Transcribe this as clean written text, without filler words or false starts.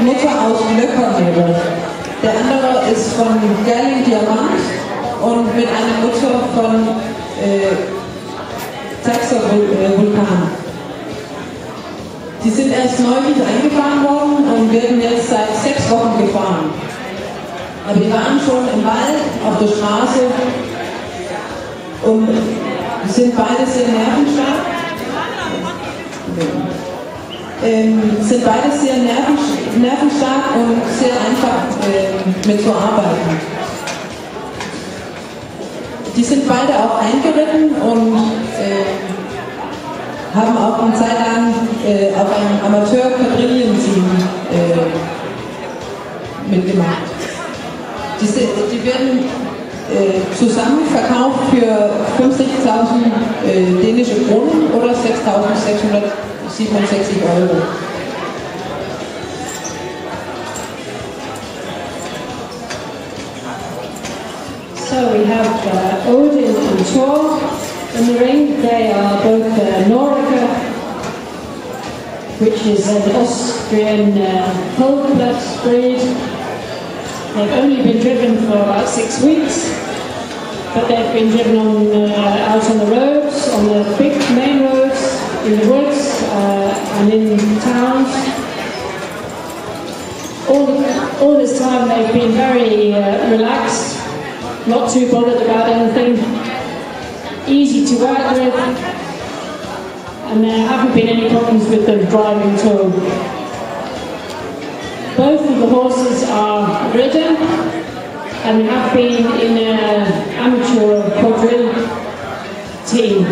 Mutter aus Löckernebel. Der andere ist von Gerling Diamant und mit einer Mutter von Taxer Vulkan. Die sind erst neulich eingefahren worden und werden jetzt seit 6 Wochen gefahren. Aber die waren schon im Wald, auf der Straße und sind beide sehr nervenstark. Sind beide sehr nervenstark und sehr einfach mit zu arbeiten. Die sind beide auch eingeritten und haben auch eine Zeit lang auf einem Amateur-Quadrillenteam mitgemacht. Die werden zusammen verkauft für 50.000 dänische Kronen oder 6.667 Euro. So we have Odin and Thor in the ring. They are both Norica, which is an Austrian Holblatt breed. They've only been driven for about 6 weeks, but they've been driven on, out on the roads, on the big main roads, in the woods and in towns. All this time they've been very relaxed, not too bothered about anything, easy to work with, and there haven't been any problems with them driving at all. Both of the horses are ridden and have been in an amateur quadrille team.